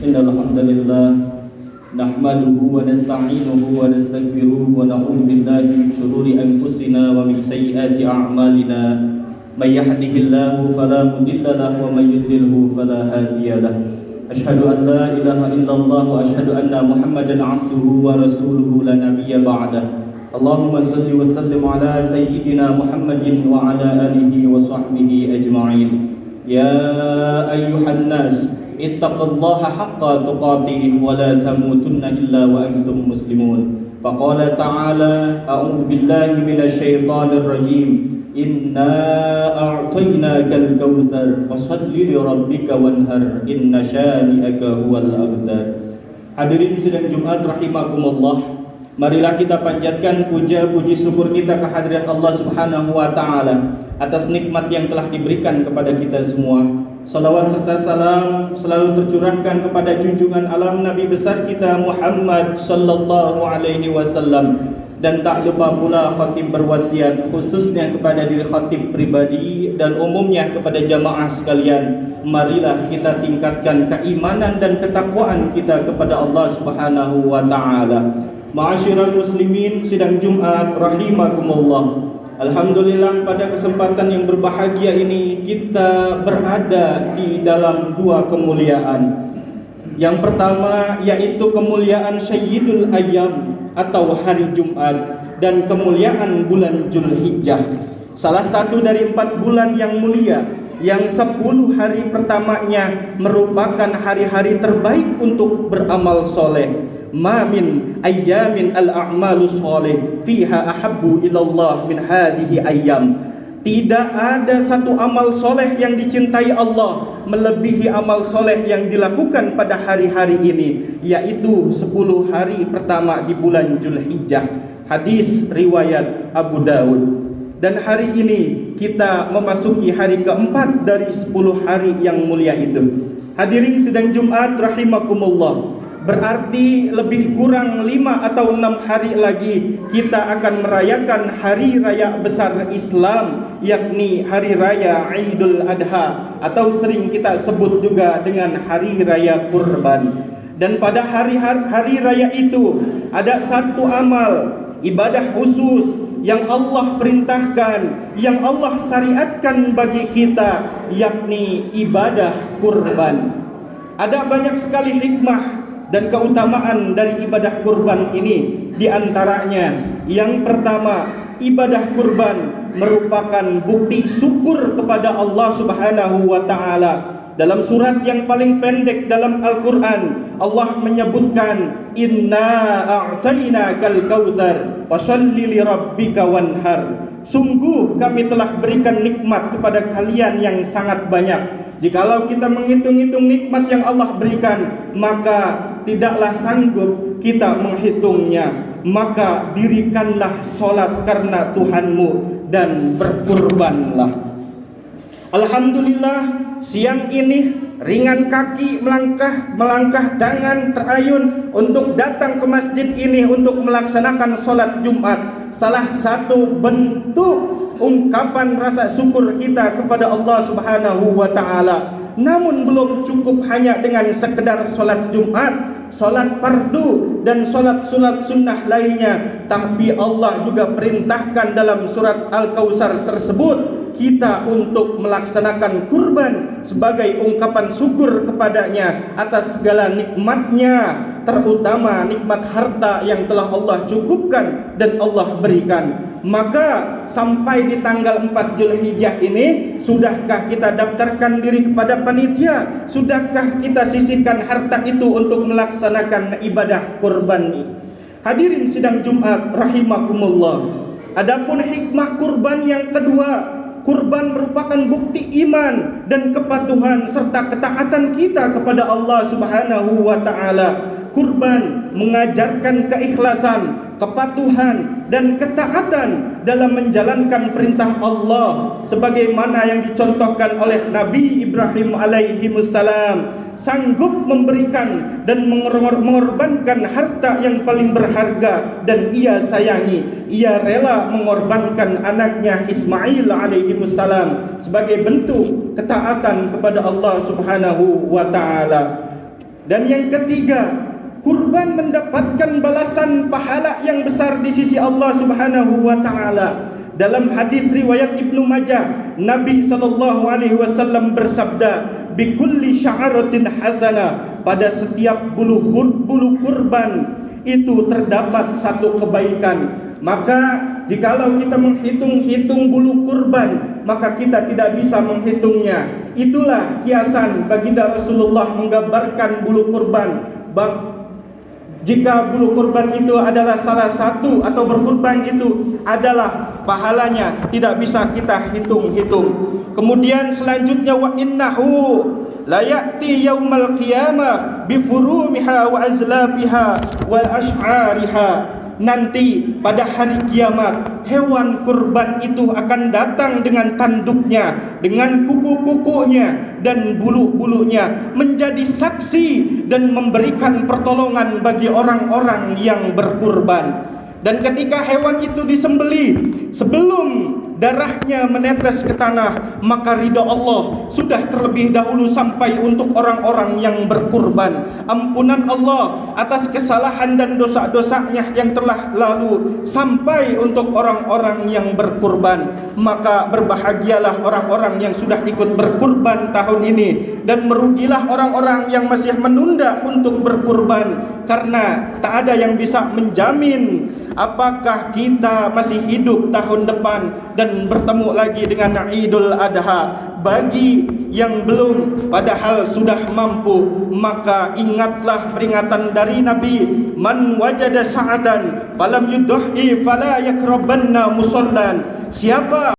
Innal hamdalillah nahmaduhu wa nasta'inuhu wa nastaghfiruh wa na'udzu billahi min shururi anfusina wa min sayyiati a'malina may yahdihillahu fala mudilla lahu wa may yudlilhu fala hadiya lahu. Asyhadu an la ilaha illallah wa asyhadu anna Muhammadan 'abduhu wa rasuluhu la nabiyya ba'dah. Allahumma salli wa sallim ala sayyidina Muhammadin wa ala alihi wa sahbihi ajma'in. Ya ayyuhan nas ittaqullaha haqqa tuqatih wa la tamutunna illa wa antum muslimun. Faqala ta'ala a'udzu billahi minasy syaithanir rajim. Inna a'tainakal kautsar fashalli li rabbika wanhar inna syani'aka huwal abtar. Hadirin sidang Jumat rahimakumullah, marilah kita panjatkan puja puji syukur kita kehadirat Allah Subhanahu wa taala atas nikmat yang telah diberikan kepada kita semua. Salawat serta salam selalu tercurahkan kepada junjungan alam Nabi besar kita Muhammad sallallahu alaihi wasallam. Dan tak lupa pula khatib berwasiat khususnya kepada diri khatib pribadi dan umumnya kepada jamaah sekalian. Marilah kita tingkatkan keimanan dan ketakwaan kita kepada Allah Subhanahu wa taala. Ma'asyiral muslimin sidang Jumat rahimakumullah. Alhamdulillah, pada kesempatan yang berbahagia ini kita berada di dalam dua kemuliaan. Yang pertama yaitu kemuliaan Sayyidul Ayyam atau hari Jumat dan kemuliaan bulan Zulhijjah. Salah satu dari 4 bulan yang mulia, yang 10 hari pertamanya merupakan hari-hari terbaik untuk beramal soleh. Ma min ayyamin al-a'malu sholih fiha ahabbu ilallah min hadhihi ayyam. Tidak ada satu amal soleh yang dicintai Allah melebihi amal soleh yang dilakukan pada hari-hari ini, yaitu 10 hari pertama di bulan Zulhijjah. Hadis riwayat Abu Daud. Dan hari ini kita memasuki hari keempat dari 10 hari yang mulia itu. Hadirin sidang Jumat rahimakumullah, berarti lebih kurang 5 atau 6 hari lagi kita akan merayakan hari raya besar Islam, yakni hari raya Idul Adha atau sering kita sebut juga dengan hari raya kurban. Dan pada hari raya itu ada satu amal ibadah khusus yang Allah perintahkan, yang Allah syariatkan bagi kita, yakni ibadah kurban. Ada banyak sekali hikmah dan keutamaan dari ibadah kurban ini. Di antaranya, yang pertama, ibadah kurban merupakan bukti syukur kepada Allah Subhanahu wa taala. Dalam surat yang paling pendek dalam Al-Quran, Allah menyebutkan, Inna a'tainakal kautsar fashalli li rabbika wanhar. Sungguh kami telah berikan nikmat kepada kalian yang sangat banyak. Jikalau kita menghitung-hitung nikmat yang Allah berikan, maka tidaklah sanggup kita menghitungnya. Maka dirikanlah solat karena Tuhanmu dan berkurbanlah. Alhamdulillah, siang ini ringan kaki melangkah tangan terayun untuk datang ke masjid ini untuk melaksanakan solat Jumat. Salah satu bentuk ungkapan rasa syukur kita kepada Allah Subhanahu wa taala. Namun belum cukup hanya dengan sekedar solat Jumat, solat fardu dan solat-solat sunnah lainnya, tapi Allah juga perintahkan dalam surat Al-Kautsar tersebut kita untuk melaksanakan kurban sebagai ungkapan syukur kepadanya atas segala nikmatnya, terutama nikmat harta yang telah Allah cukupkan dan Allah berikan. Maka sampai di tanggal 4 Zulhijjah ini, sudahkah kita daftarkan diri kepada panitia? Sudahkah kita sisihkan harta itu untuk melaksanakan ibadah kurban ini? Hadirin sidang Jumat rahimakumullah. Adapun hikmah kurban yang kedua, kurban merupakan bukti iman dan kepatuhan serta ketaatan kita kepada Allah Subhanahu wa taala. Kurban mengajarkan keikhlasan, kepatuhan dan ketaatan dalam menjalankan perintah Allah sebagaimana yang dicontohkan oleh Nabi Ibrahim alaihi wassalam. sanggup memberikan dan mengorbankan harta yang paling berharga dan ia sayangi. Ia rela mengorbankan anaknya Ismail alaihi wassalam sebagai bentuk ketaatan kepada Allah Subhanahu wa taala. Dan yang ketiga, kurban mendapatkan balasan pahala yang besar di sisi Allah Subhanahu wa taala. Dalam hadis riwayat Ibnu Majah, Nabi SAW bersabda, "Bikulli sya'aratin hasana," pada setiap bulu kurban itu terdapat satu kebaikan. Maka jikalau kita menghitung-hitung bulu kurban, maka kita tidak bisa menghitungnya. Itulah kiasan baginda Rasulullah menggambarkan bulu kurban. Jika bulu kurban itu adalah salah satu atau berkurban itu adalah pahalanya, tidak bisa kita hitung-hitung. Kemudian selanjutnya, wa innahu la ya'ti yaumal qiyamah bi furumiha wa azlafiha wa ash'ariha. Nanti pada hari kiamat, hewan kurban itu akan datang dengan tanduknya, dengan kuku-kukunya dan bulu-bulunya, menjadi saksi dan memberikan pertolongan bagi orang-orang yang berkurban. Dan ketika hewan itu disembelih, sebelum darahnya menetes ke tanah, maka ridha Allah sudah terlebih dahulu sampai untuk orang-orang yang berkurban. Ampunan Allah atas kesalahan dan dosa-dosanya yang telah lalu sampai untuk orang-orang yang berkurban. Maka berbahagialah orang-orang yang sudah ikut berkurban tahun ini, dan merugilah orang-orang yang masih menunda untuk berkurban, karena tak ada yang bisa menjamin apakah kita masih hidup tahun depan dan bertemu lagi dengan Idul Adha. Bagi yang belum padahal sudah mampu, maka ingatlah peringatan dari Nabi, man wajada sa'atan falam yudhi fala yakrabanna musallan. Siapa